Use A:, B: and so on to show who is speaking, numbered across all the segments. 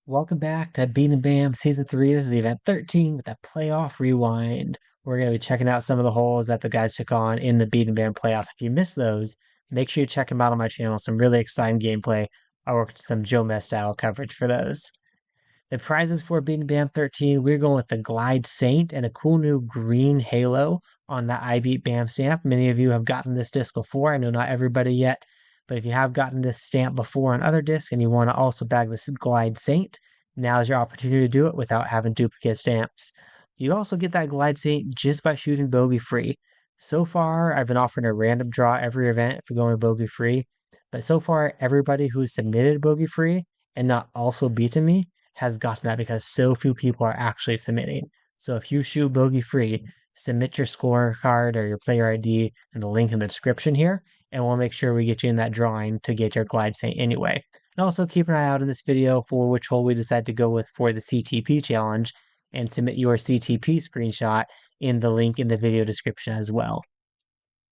A: Welcome back to Beat and Bam Season 3. This is event 13 with a playoff rewind. We're going to be checking out some of the holes that the guys took on in the Beat and Bam playoffs. If you missed those, make sure you check them out on my channel. Some really exciting gameplay. I worked some Joe Mess style coverage for those. The prizes for Beat and Bam 13, we're going with the Glide Saint and a cool new green halo on the I Beat Bam stamp. Many of you have gotten this disc before. I know not everybody yet, but if you have gotten this stamp before on other discs and you want to also bag this Glide Saint, now's your opportunity to do it without having duplicate stamps. You also get that Glide Saint just by shooting bogey free. So far, I've been offering a random draw every event for going bogey free, but so far, everybody who's submitted bogey free and not also beaten me has gotten that because so few people are actually submitting. So if you shoot bogey free, submit your scorecard or your player ID and the link in the description here, and we'll make sure we get you in that drawing to get your Glide Saint anyway. And also keep an eye out in this video for which hole we decide to go with for the CTP challenge and submit your CTP screenshot in the link in the video description as well.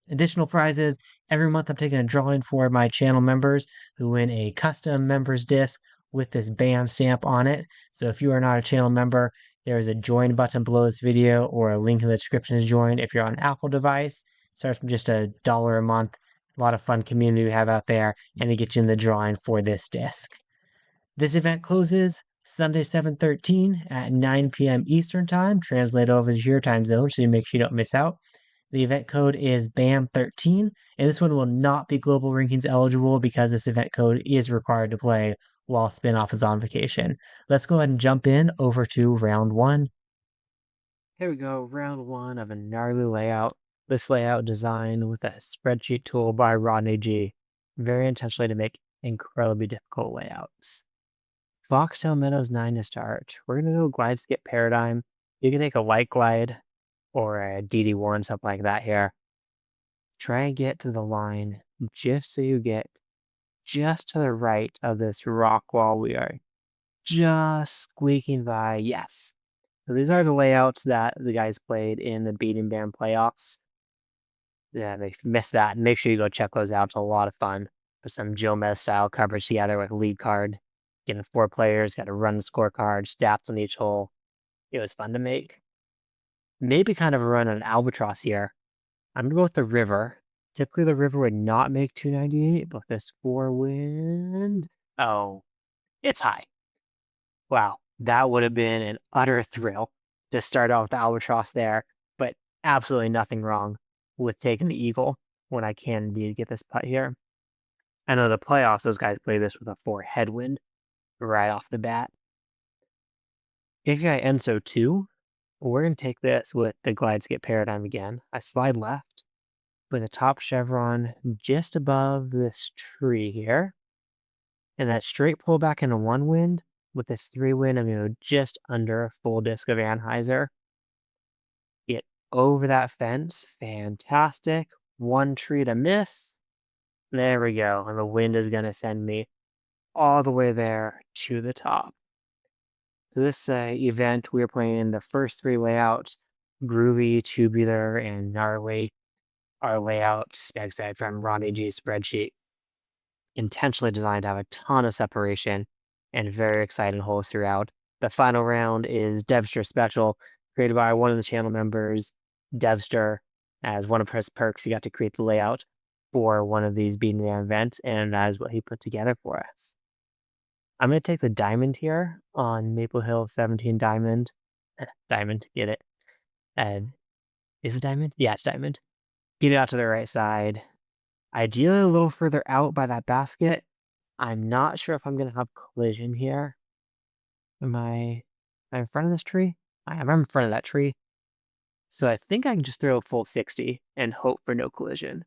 A: Additional prizes, every month I'm taking a drawing for my channel members who win a custom members disc with this BAM stamp on it. So if you are not a channel member, there is a join button below this video or a link in the description to join if you're on an Apple device. It starts from just $1 a month. A lot of fun community we have out there, and it gets you in the drawing for this disc. This event closes Sunday 7/13 at 9 p.m. Eastern Time. Translate over to your time zone so you make sure you don't miss out. The event code is BAM13, and this one will not be global rankings eligible because this event code is required to play while Spinoff is on vacation. Let's go ahead and jump in over to round one. Here we go, round one of a gnarly layout. This layout designed with a spreadsheet tool by Rodney G. Very intentionally to make incredibly difficult layouts. Foxtail Meadows 9 to start. We're going to go glide skip paradigm. You can take a light glide or a DD1, something like that here. Try and get to the line just so you get just to the right of this rock wall we are just squeaking by. Yes. So these are the layouts that the guys played in the Beat and Bam playoffs. Yeah, if you missed that, make sure you go check those out. It's a lot of fun. Put some Joe Mez style coverage together with lead card. Getting 4 players, got to run the scorecard, stats on each hole. It was fun to make. Maybe kind of a run on Albatross here. I'm gonna go with the river. Typically, the river would not make 298, but this 4 wind. Oh, it's high. Wow, that would have been an utter thrill to start off with Albatross there, but absolutely nothing wrong with taking the Eagle when I can indeed get this putt here. I know the playoffs, those guys play this with a 4 headwind right off the bat. If I ENSO 2, we're going to take this with the glide skip paradigm again. I slide left, put a top chevron just above this tree here. And that straight pullback into 1 wind with this 3 wind, I'm going to just under a full disc of Anheuser. Get over that fence. Fantastic. 1 tree to miss. There we go. And the wind is going to send me all the way there to the top. So this event, we are playing the first 3 layouts, Groovy, Tubular, and Gnarly. Our layouts, except from Ronnie G's spreadsheet, intentionally designed to have a ton of separation and very exciting holes throughout. The final round is Devster Special, created by one of the channel members, Devster. As one of his perks, he got to create the layout for one of these Beat and Bam events, and that is what he put together for us. I'm going to take the diamond here on Maple Hill 17 diamond. Diamond, get it? And is it diamond? Yeah, it's diamond. Get it out to the right side. Ideally a little further out by that basket. I'm not sure if I'm going to have collision here. Am I in front of this tree? I am in front of that tree. So I think I can just throw a full 60 and hope for no collision.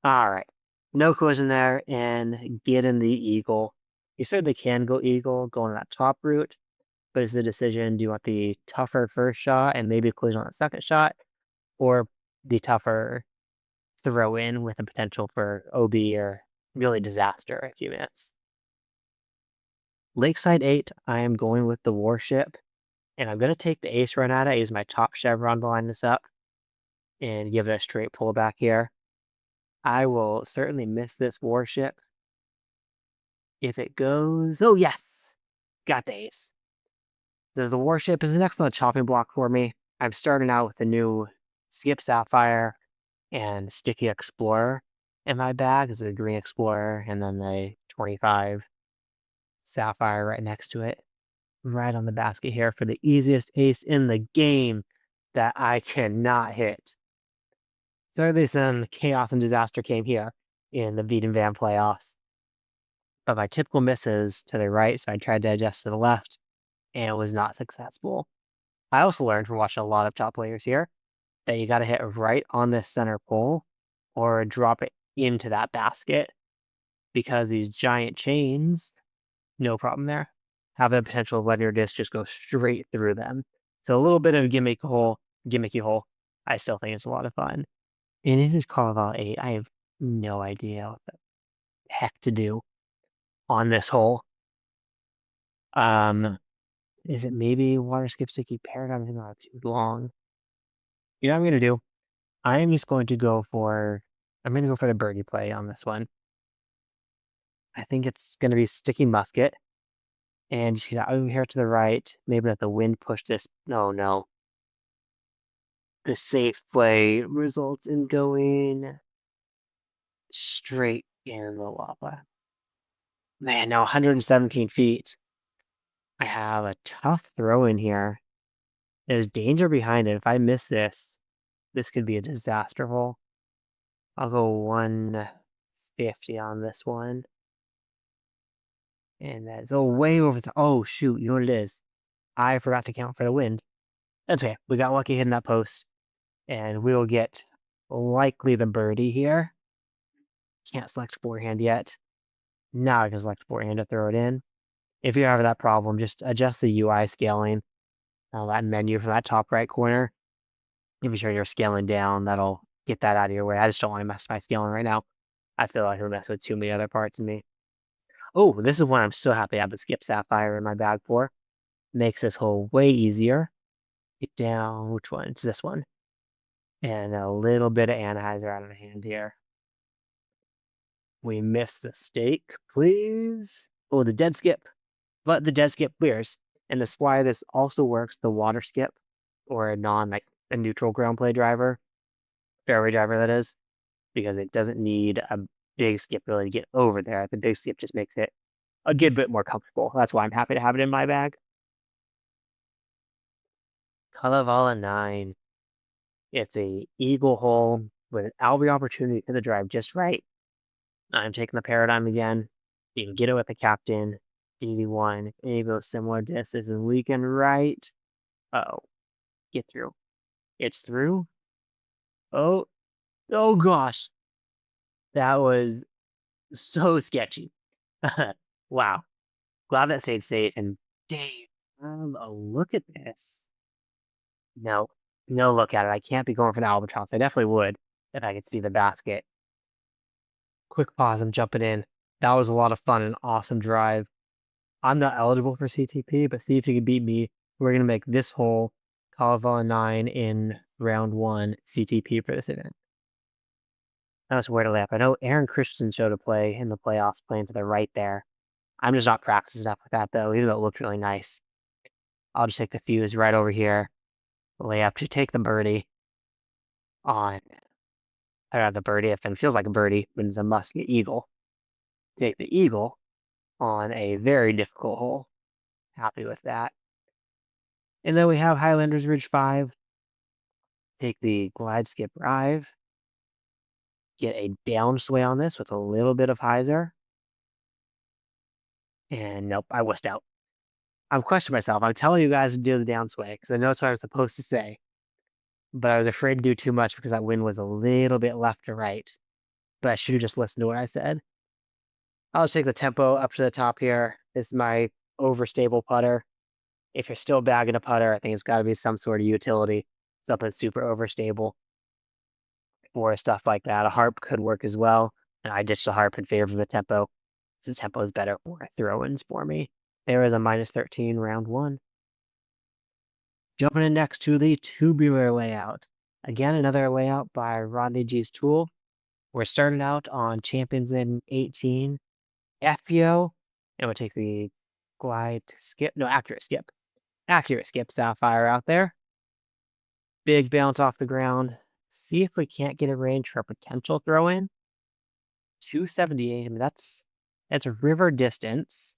A: All right. No collision there and get in the eagle. You certainly can go eagle going that top route, but it's the decision. Do you want the tougher first shot and maybe a collision on the second shot, or the tougher throw in with the potential for OB or really disaster if you miss? Lakeside 8, I am going with the Warship, and I'm going to take the ace run at it. I use my top chevron to line this up and give it a straight pullback here. I will certainly miss this Warship if it goes. Oh, yes. got the ace. The warship is an excellent chopping block for me. I'm starting out with the new Skip Sapphire and Sticky Explorer in my bag. It's a green Explorer and then the 25 Sapphire right next to it. Right on the basket here for the easiest ace in the game that I cannot hit. Thirdly, some chaos and disaster came here in the Beat and Van playoffs. But my typical misses to the right, so I tried to adjust to the left, and it was not successful. I also learned from watching a lot of top players here that you got to hit right on the center pole or drop it into that basket because these giant chains, no problem there, have the potential of letting your disc just go straight through them. So a little bit of a gimmicky hole. I still think it's a lot of fun. And this is Carval 8. I have no idea what the heck to do on this hole. Is it maybe Water Skip Sticky Paradigm? I think not too long. You know what I'm gonna do? I'm just going to go for the birdie play on this one. I think it's gonna be Sticky Musket. And just get out over here to the right. Maybe let the wind push this. No. The safe play results in going straight in the lava. Man, now 117 feet. I have a tough throw in here. There's danger behind it. If I miss this, this could be a disaster hole. I'll go 150 on this one. And that's way over the. Oh, shoot. You know what it is? I forgot to count for the wind. That's okay. We got lucky hitting that post. And we'll get likely the birdie here. Can't select forehand yet. Now I can select forehand to throw it in. If you're having that problem, just adjust the UI scaling. That menu from that top right corner. Make sure you're scaling down. That'll get that out of your way. I just don't want to mess my scaling right now. I feel like it'll mess with too many other parts of me. Oh, this is one I'm so happy I have the Skip Sapphire in my bag for. Makes this hole way easier. Get down. Which one? It's this one. And a little bit of Anheuser out of the hand here. We missed the stake, please. Oh, the dead skip. But the dead skip clears. And that's why this also works the water skip or a neutral ground play driver, fairway driver that is, because it doesn't need a big skip really to get over there. The big skip just makes it a good bit more comfortable. That's why I'm happy to have it in my bag. Kalevala 9. It's a eagle hole with an Albi opportunity to the drive just right. I'm taking the Paradigm again. You can get it with the Captain, DD1, Evo, similar disc. This is leaking right. Uh-oh. Get through. It's through. Oh gosh. That was so sketchy. Wow. Glad that stayed safe. And Dave, a look at this. No look at it. I can't be going for the albatross. I definitely would if I could see the basket. Quick pause. I'm jumping in. That was a lot of fun and awesome drive. I'm not eligible for CTP, but see if you can beat me. We're going to make this hole Kalevala 9 in round 1 CTP for this event. That was where to lap. I know Aaron Christensen showed a play in the playoffs playing to the right there. I'm just not practicing enough with that, though, even though it looked really nice. I'll just take the fuse right over here. Lay up to take the birdie on. I don't have the birdie if it feels like a birdie, but it's a musket eagle. Take the eagle on a very difficult hole. Happy with that. And then we have Highlanders Ridge 5. Take the glide skip drive. Get a downsway on this with a little bit of hyzer. And nope, I wussed out. I'm questioning myself. I'm telling you guys to do the downsway because I know that's what I was supposed to say. But I was afraid to do too much because that wind was a little bit left to right. But I should have just listened to what I said. I'll just take the tempo up to the top here. This is my overstable putter. If you're still bagging a putter, I think it's got to be some sort of utility. Something super overstable or stuff like that. A harp could work as well. And I ditched the harp in favor of the tempo. The tempo is better for throw-ins for me. There is a -13 round 1. Jumping in next to the tubular layout. Again, another layout by Rodney G's Tool. We're starting out on Champions in 18 FPO, and we'll take the glide to skip. No, accurate skip. Accurate skip Sapphire out there. Big bounce off the ground. See if we can't get a range for a potential throw in. 278. I mean, that's a river distance.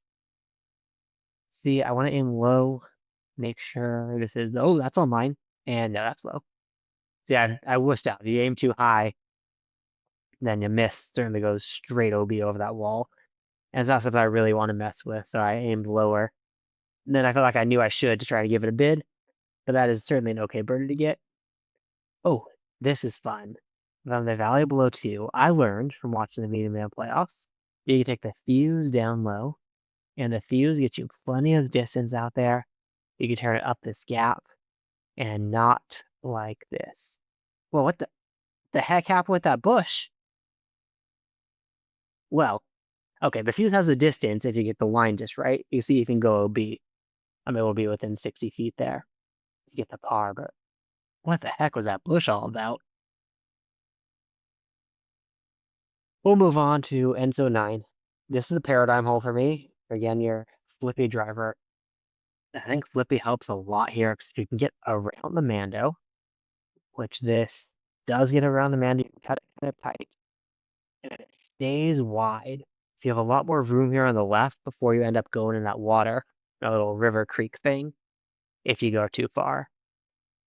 A: See, I want to aim low. Make sure this is. Oh, that's on mine. And no, that's low. See, I wussed out. If you aim too high, then you miss. Certainly goes straight OB over that wall. And it's not something I really want to mess with, so I aimed lower. And then I felt like I knew I should to try to give it a bid, but that is certainly an okay birdie to get. Oh, this is fun. From the valley below 2, I learned from watching the Medium Man playoffs, you can take the fuse down low, and the fuse gets you plenty of distance out there. You can turn it up this gap, and not like this. Well, what the heck happened with that bush? Well, okay, the fuse has the distance if you get the line just right. You see you can go OB. I mean, we'll be within 60 feet there to get the par, but what the heck was that bush all about? We'll move on to Enzo 9. This is a paradigm hole for me. Again, your flippy driver. I think flippy helps a lot here because if you can get around the Mando, which this does get around the Mando, you can cut it kind of tight, and it stays wide. So you have a lot more room here on the left before you end up going in that water, a little river creek thing, if you go too far.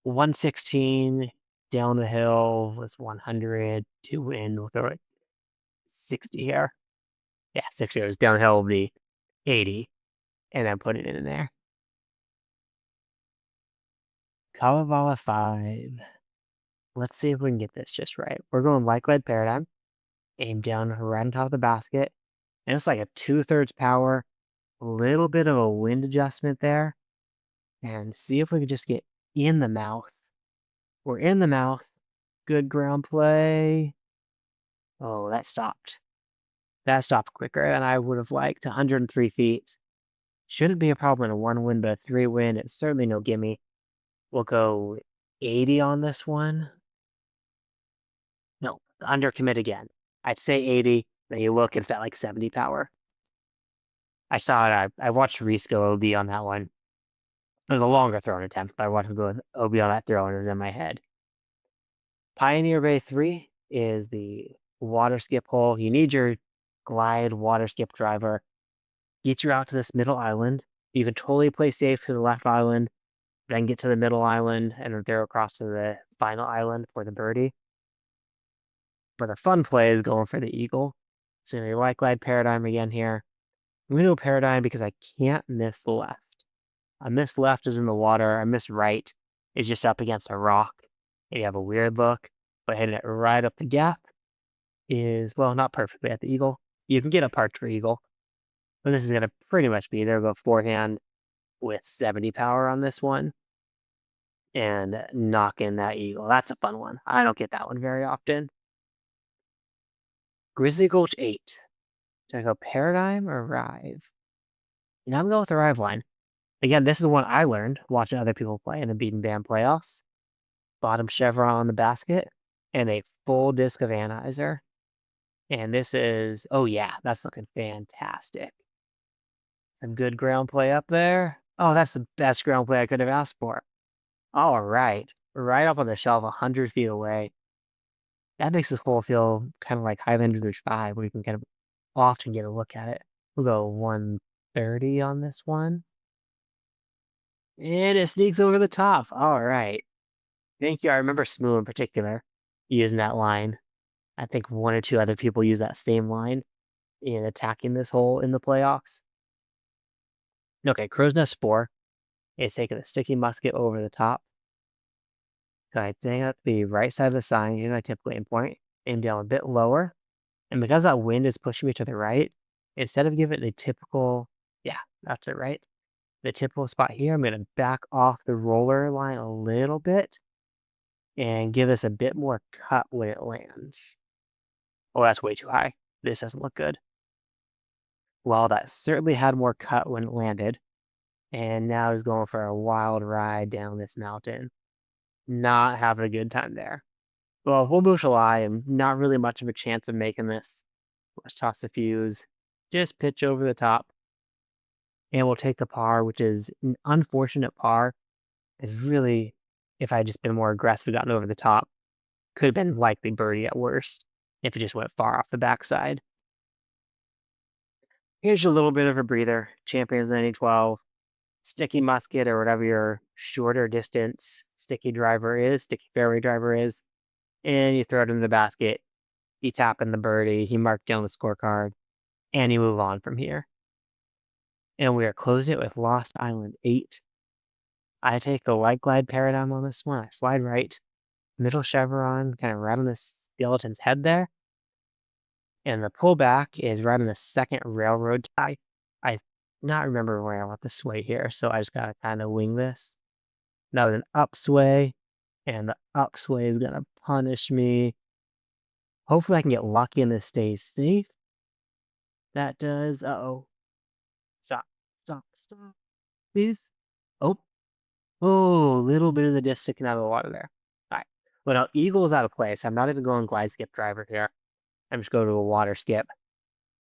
A: 116 down the hill was 100 to win. We'll throw it 60 here. Yeah, 60 years downhill will be 80, and then put it in there. Kalevala 5. Let's see if we can get this just right. We're going like lead paradigm. Aim down right on top of the basket. And it's like a 2/3 power. A little bit of a wind adjustment there. And see if we can just get in the mouth. We're in the mouth. Good ground play. Oh, that stopped. That stopped quicker than I would have liked. 103 feet. Shouldn't be a problem in a 1 win, but a 3 win, it's certainly no gimme. We'll go 80 on this one. No, undercommit again. I'd say 80, then you look, it's at like 70 power. I saw it, I watched Reese go OB on that one. It was a longer throwing attempt, but I watched him go OB on that throw and it was in my head. Pioneer Bay 3 is the water skip hole. You need your glide water skip driver. Get you out to this middle island. You can totally play safe to the left island, then get to the middle island and throw across to the final island for the birdie. But the fun play is going for the eagle. So you like glide paradigm again here. I'm going to go paradigm because I can't miss left. I miss left is in the water. I miss right is just up against a rock. And you have a weird look, but hitting it right up the gap is, well, not perfectly at the eagle. You can get a part for eagle. But this is going to pretty much be there. Go forehand with 70 power on this one. And knock in that eagle. That's a fun one. I don't get that one very often. Grizzly Gulch 8. Should I go paradigm or Rive? And I'm going with the Rive line. Again, this is one I learned watching other people play in the Beaten Band playoffs. Bottom chevron on the basket and a full disc of anizer. And this is, oh yeah, that's looking fantastic. Some good ground play up there. Oh, that's the best ground play I could have asked for. All right. Right up on the shelf, 100 feet away. That makes this hole feel kind of like Highlanders Ridge 5, where you can kind of often get a look at it. We'll go 130 on this one. And it sneaks over the top. All right. Thank you. I remember Smoo in particular using that line. I think 1 or 2 other people use that same line in attacking this hole in the playoffs. Okay, Crow's Nest Spore is taking the sticky musket over the top. So I hang up the right side of the sign using my typical aim point, aim down a bit lower. And because that wind is pushing me to the right, instead of giving it the typical, yeah, that's it, right? The typical spot here, I'm going to back off the roller line a little bit and give this a bit more cut when it lands. Oh, that's way too high. This doesn't look good. Well, that certainly had more cut when it landed. And now he's going for a wild ride down this mountain. Not having a good time there. Well, Hobushal am not really much of a chance of making this. Let's toss the fuse. Just pitch over the top. and we'll take the par, which is an unfortunate par. It's really, if I had just been more aggressive and gotten over the top, could have been likely birdie at worst if it just went far off the backside. Here's your little bit of a breather. Champions 9012, sticky musket or whatever your shorter distance sticky driver is, sticky fairway driver is, and you throw it in the basket. You tap in the birdie, you mark down the scorecard, and you move on from here. And we are closing it with Lost Island 8. I take the light glide paradigm on this one. I slide right, middle chevron, kind of right on the skeleton's head there. And the pullback is right on the second railroad tie. I not remember where I want the sway here, so I just gotta kind of wing this. That was an upsway, and the upsway is gonna punish me. Hopefully I can get lucky and this stays safe. That does. Uh-oh. Stop. Stop. Stop. Please. Oh. Oh, a little bit of the disc sticking out of the water there. All right. Well, now eagle is out of place. I'm not even going glide skip driver here. I'm just going to a water skip.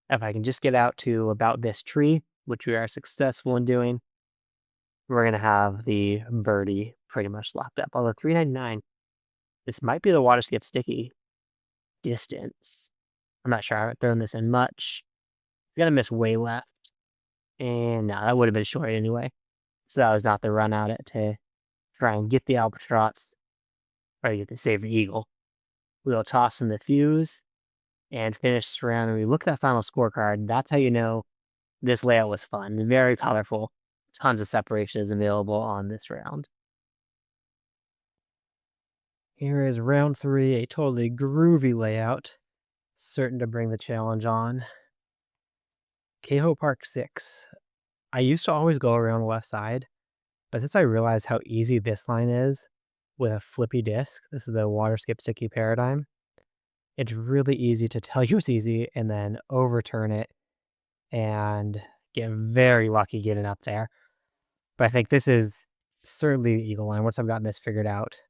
A: If I can just get out to about this tree, which we are successful in doing, we're going to have the birdie pretty much locked up. Although 399, this might be the water skip sticky distance. I'm not sure. I haven't thrown this in much. Gonna miss way left. And no, that would have been short anyway. So that was not the run out it to try and get the albatross or get to save the eagle. We'll toss in the fuse and finish this round. And we look at that final scorecard. That's how you know this layout was fun. Very colorful. Tons of separations available on this round. Here is round 3, a totally groovy layout. Certain to bring the challenge on. Kehoe Park 6. I used to always go around the left side, but since I realized how easy this line is with a flippy disc, this is the water skip sticky paradigm, it's really easy to tell you it's easy and then overturn it and get very lucky getting up there. But I think this is certainly the eagle line. Once I've gotten this figured out,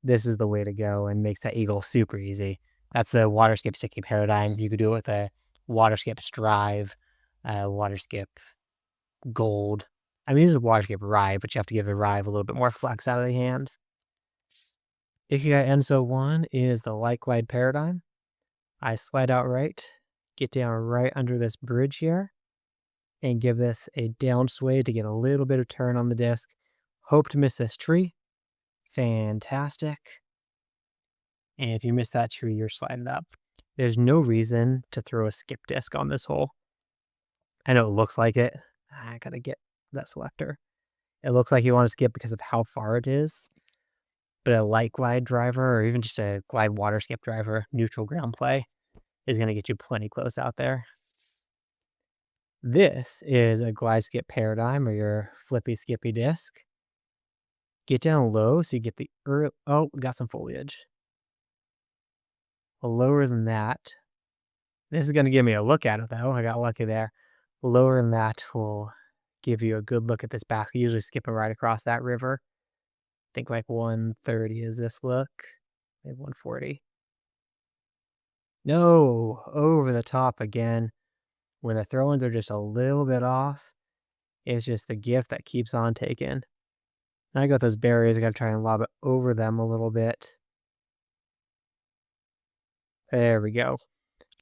A: this is the way to go and makes that eagle super easy. That's the water skip sticky paradigm. You could do it with a water skip drive, water skip gold. I mean, it's a water skip ride, but you have to give the ride a little bit more flex out of the hand. Ikigai Enso 1 is the light glide paradigm. I slide out right, get down right under this bridge here, and give this a down sway to get a little bit of turn on the disc. Hope to miss this tree. Fantastic. And if you miss that tree, you're sliding up. There's no reason to throw a skip disc on this hole. I know it looks like it. I gotta get that selector. It looks like you want to skip because of how far it is. But a light glide driver or even just a glide water skip driver, neutral ground play, is going to get you plenty close out there. This is a glide skip paradigm or your flippy skippy disc. Get down low so you get the oh, got some foliage. Lower than that. This is going to give me a look at it though. I got lucky there. Lower than that will give you a good look at this basket. Usually skipping right across that river. I think like 130 is this look. Maybe 140. No, over the top again. When the throw-ins are just a little bit off, it's just the gift that keeps on taking. Now I got those barriers, I gotta try and lob it over them a little bit. There we go.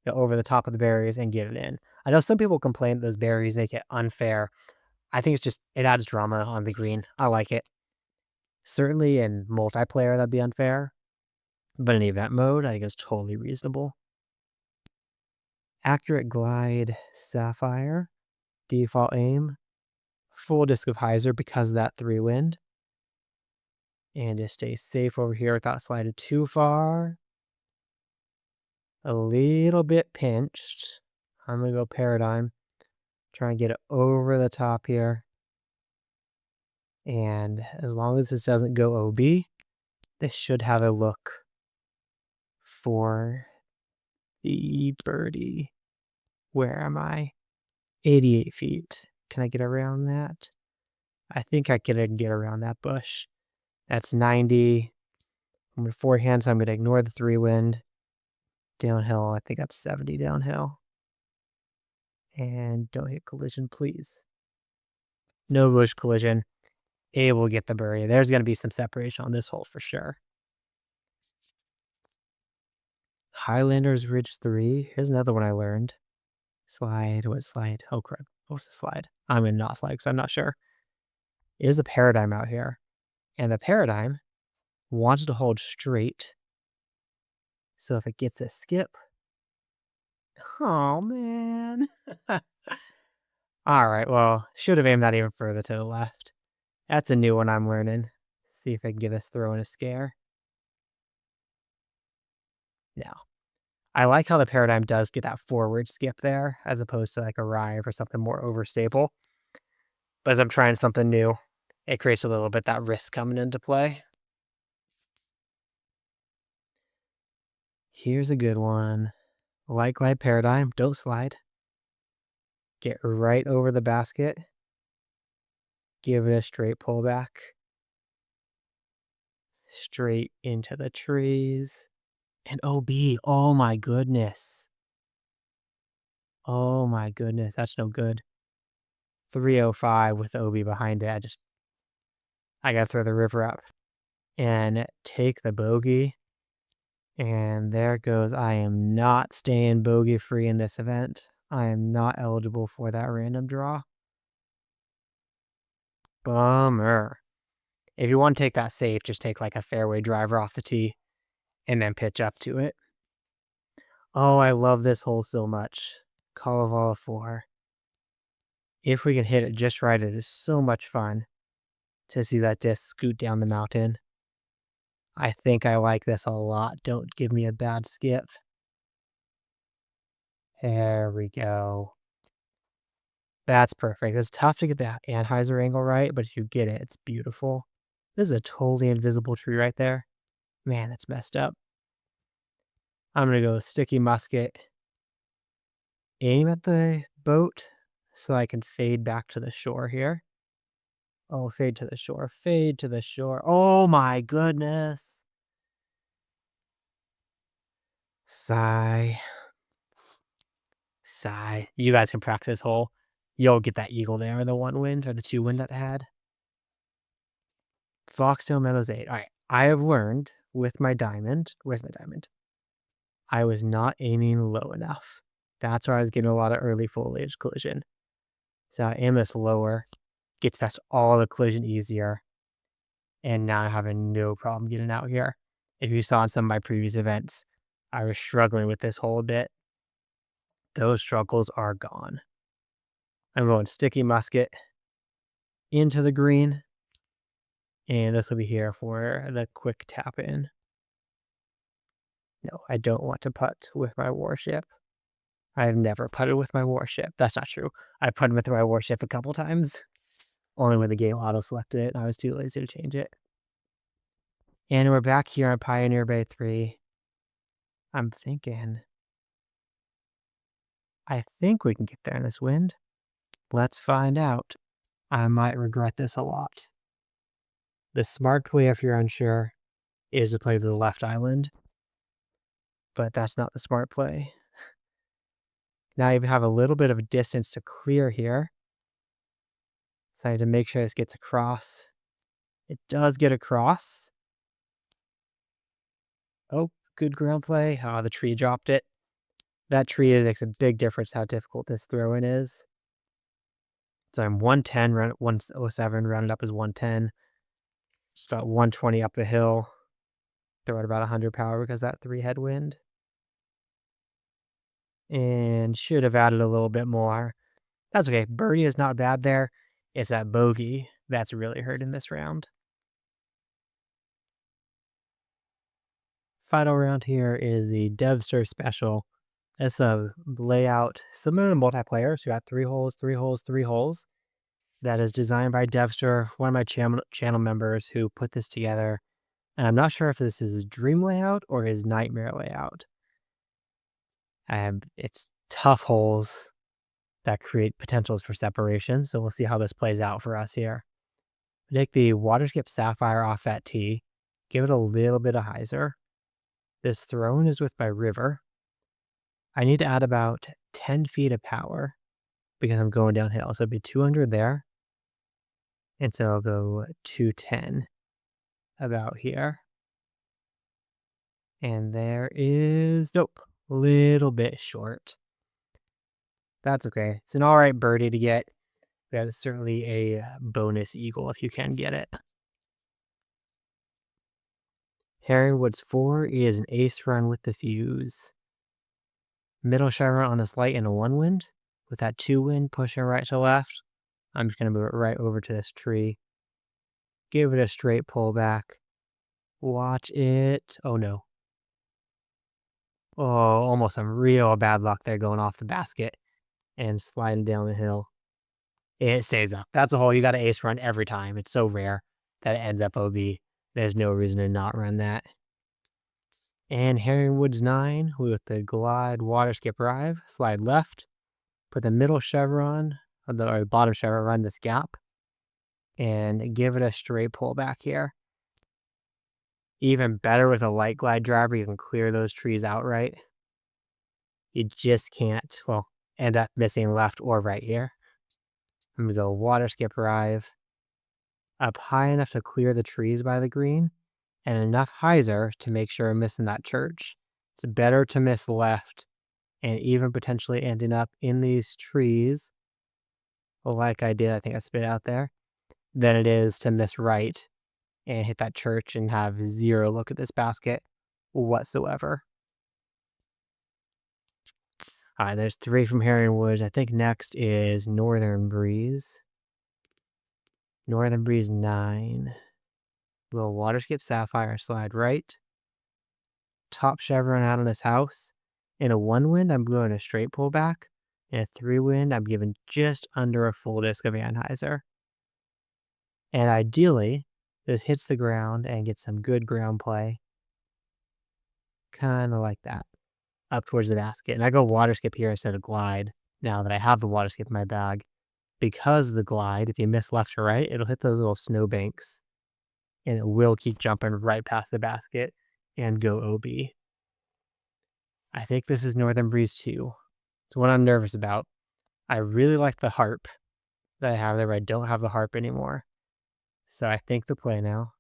A: Go over the top of the barriers and get it in. I know some people complain that those barriers make it unfair. I think it's just, it adds drama on the green. I like it. Certainly in multiplayer that'd be unfair, but in event mode, I think it's totally reasonable. Accurate glide sapphire, default aim, full disc of hyzer because of that 3 wind. And just stay safe over here without sliding too far. A little bit pinched. I'm gonna go paradigm. Try and get it over the top here. And as long as this doesn't go OB, this should have a look for the birdie. Where am I? 88 feet. Can I get around that? I think I can get around that bush. That's 90. I'm with 4 hands, so I'm going to ignore the 3 wind. Downhill, I think that's 70 downhill. And don't hit collision, please. No bush collision. Able to get the birdie. There's going to be some separation on this hole for sure. Highlanders Ridge 3. Here's another one I learned. Slide. What slide? Oh, crap. What was the slide? I'm going to not slide because I'm not sure. There's a paradigm out here. And the paradigm wants to hold straight. So if it gets a skip. Oh, man. All right. Well, should have aimed that even further to the left. That's a new one I'm learning. See if I can get this throw in a scare. No. I like how the paradigm does get that forward skip there, as opposed to like a rive or something more overstable. But as I'm trying something new, it creates a little bit that risk coming into play. Here's a good one. Like glide paradigm, don't slide. Get right over the basket. Give it a straight pullback. Straight into the trees. And OB, oh my goodness. Oh my goodness, that's no good. 305 with OB behind it. I gotta throw the river up and take the bogey. And there goes. I am not staying bogey free in this event. I am not eligible for that random draw. Bummer. If you want to take that safe, just take like a fairway driver off the tee and then pitch up to it. Oh, I love this hole so much. Kalavala 4. If we can hit it just right, it is so much fun to see that disc scoot down the mountain. I think I like this a lot. Don't give me a bad skip. There we go. That's perfect. It's tough to get that Anheuser angle right, but if you get it, it's beautiful. This is a totally invisible tree right there. Man, that's messed up. I'm going to go sticky musket. Aim at the boat so I can fade back to the shore here. Oh, fade to the shore. Fade to the shore. Oh my goodness. Sigh. Sigh. You guys can practice hole. You'll get that eagle there in the 1 wind or the 2 wind that I had. Foxtail Meadows 8. All right. I have learned with my diamond. Where's my diamond? I was not aiming low enough. That's where I was getting a lot of early foliage collision. So I aim this lower. Gets past all the collision easier. And now I'm having no problem getting out here. If you saw in some of my previous events, I was struggling with this hole a bit. Those struggles are gone. I'm going sticky musket into the green. And this will be here for the quick tap in. No, I don't want to putt with my warship. I've never putted with my warship. That's not true. I putted with my warship a couple times. Only when the game auto-selected it, and I was too lazy to change it. And we're back here on Pioneer Bay 3. I'm thinking... I think we can get there in this wind. Let's find out. I might regret this a lot. The smart play, if you're unsure, is to play to the left island. But that's not the smart play. Now you have a little bit of a distance to clear here. So I had to make sure this gets across. It does get across. Oh, good ground play. Oh, the tree dropped it. That tree makes a big difference how difficult this throw-in is. So I'm 110, 107, rounded up as 110. About 120 up the hill. Throw at about 100 power because that 3 headwind. And should have added a little bit more. That's okay. Birdie is not bad there. It's that bogey that's really hurting this round. Final round here is the Devster Special. It's a layout similar to multiplayer. So you got 3 holes, 3 holes, 3 holes. That is designed by Devster, one of my channel members who put this together. And I'm not sure if this is his dream layout or his nightmare layout. It's tough holes that create potentials for separation. So we'll see how this plays out for us here. Take the Waterskip Sapphire off that tee. Give it a little bit of hyzer. This thrown is with my river. I need to add about 10 feet of power because I'm going downhill. So it'd be 200 there. And so I'll go 210 about here. And there is, nope, a little bit short. That's okay. It's an all right birdie to get. That is certainly a bonus eagle if you can get it. Heronwoods 4 is an ace run with the fuse. Middle chevron on this light and a 1 wind. With that 2 wind pushing right to left, I'm just going to move it right over to this tree. Give it a straight pullback. Watch it. Oh no. Oh, almost some real bad luck there going off the basket and sliding down the hill. It stays up. That's a hole you got to ace run every time. It's so rare that it ends up OB. There's no reason to not run that. And Heronwoods 9 with the glide water skip drive, slide left, put the middle chevron, or the bottom chevron, run this gap, and give it a straight pull back here. Even better with a light glide driver, you can clear those trees outright. You just can't, well, end up missing left or right here. I'm gonna go water skip drive up high enough to clear the trees by the green, and enough hyzer to make sure I'm missing that church. It's better to miss left and even potentially ending up in these trees, like I did, I think I spit out there, than it is to miss right and hit that church and have zero look at this basket whatsoever. All right, there's 3 from Heronwoods. I think next is Northern Breeze. Northern Breeze 9. Will water skip Sapphire, slide right. Top chevron out of this house. In a 1 wind, I'm going a straight pullback. In a 3 wind, I'm giving just under a full disc of Anheuser. And ideally, this hits the ground and gets some good ground play. Kind of like that. Up towards the basket. And I go water skip here instead of glide now that I have the water skip in my bag. Because the glide, if you miss left or right, it'll hit those little snowbanks. And it will keep jumping right past the basket and go OB. I think this is Northern Breeze 2. It's what I'm nervous about. I really like the harp that I have there, but I don't have the harp anymore. So I think the play now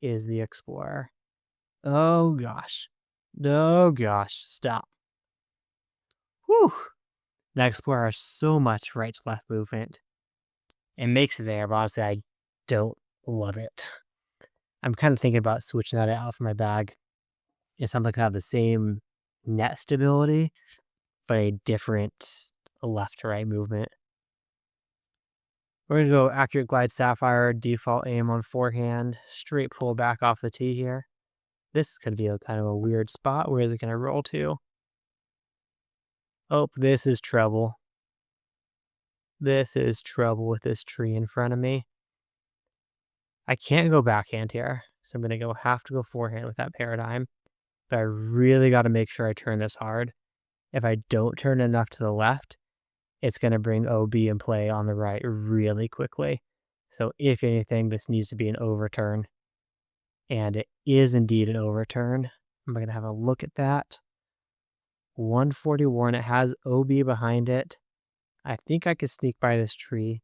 A: is the Explorer. Oh gosh. Oh gosh. Stop. Whew. The Explorer has so much right to left movement. It makes it there, but honestly, I don't love it. I'm kind of thinking about switching that out for my bag. It's something that can have the same net stability, but a different left to right movement. We're going to go accurate glide Sapphire, default aim on forehand, straight pull back off the tee here. This could be a kind of a weird spot. Where is it going to roll to? Oh, this is trouble. This is trouble with this tree in front of me. I can't go backhand here, so I'm going to have to go forehand with that paradigm. But I really got to make sure I turn this hard. If I don't turn enough to the left, it's going to bring OB in play on the right really quickly. So if anything, this needs to be an overturn. And it is indeed an overturn. I'm going to have a look at that. 141, it has OB behind it. I think I could sneak by this tree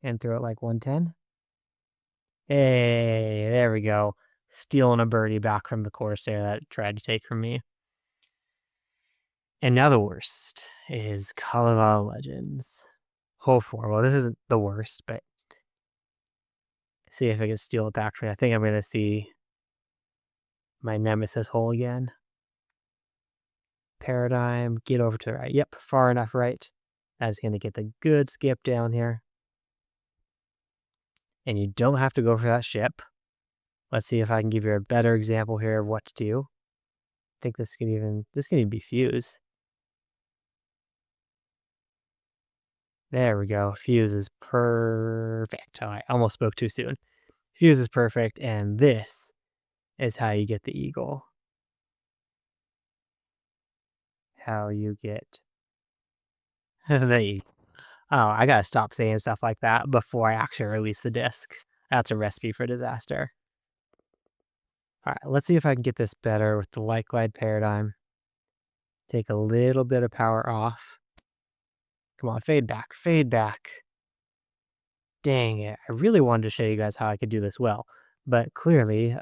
A: and throw it like 110. Hey, there we go. Stealing a birdie back from the course there that it tried to take from me. And now the worst is Kalevala Legends. Hole 4. Well, this isn't the worst, but see if I can steal it back from me. I think I'm going to see my nemesis hole again. Paradigm, get over to the right. Yep, far enough right. That's going to get the good skip down here. And you don't have to go for that ship. Let's see if I can give you a better example here of what to do. I think this can even be fuse. There we go. Fuse is perfect. Oh, I almost spoke too soon. Fuse is perfect, and this is how you get the eagle. How you get the eagle. Oh, I gotta stop saying stuff like that before I actually release the disc. That's a recipe for disaster. All right, let's see if I can get this better with the light glide paradigm. Take a little bit of power off. Come on, fade back, fade back. Dang it. I really wanted to show you guys how I could do this well, but clearly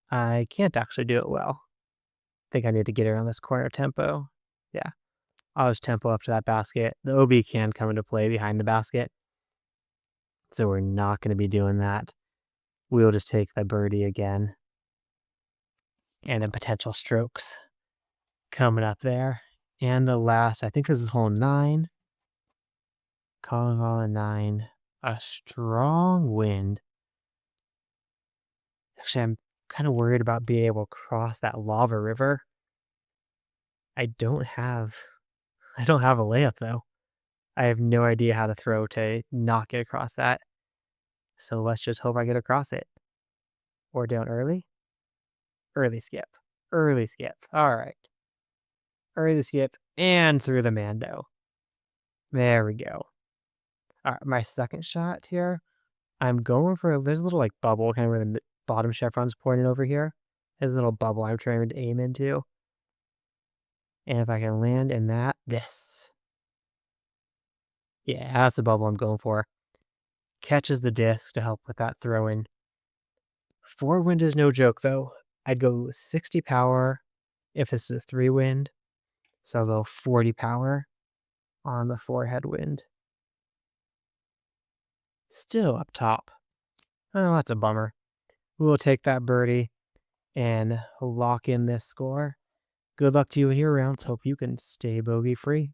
A: I can't actually do it well. I think I need to get around this corner tempo. Yeah, I'll just tempo up to that basket. The OB can come into play behind the basket, so we're not going to be doing that. We'll just take the birdie again and then potential strokes coming up there. And the last, I think this is hole 9. Calling all a 9. A strong wind. Actually, I'm kind of worried about being able to cross that lava river. I don't have I don't have a layup though. I have no idea how to throw to not get across that. So let's just hope I get across it. Or down early. Early skip. Early skip. All right. Early skip and through the Mando. There we go. All right, my second shot here. I'm going for there's a little like bubble kind of where the bottom chevron's pointing over here. There's a little bubble I'm trying to aim into. And if I can land in that, this. Yeah, that's the bubble I'm going for. Catches the disc to help with that throw in. 4 wind is no joke though. I'd go 60 power if this is a 3 wind. So I'll go 40 power on the 4 headwind. Still up top. Oh, that's a bummer. We'll take that birdie and lock in this score. Good luck to you in your rounds. Hope you can stay bogey free.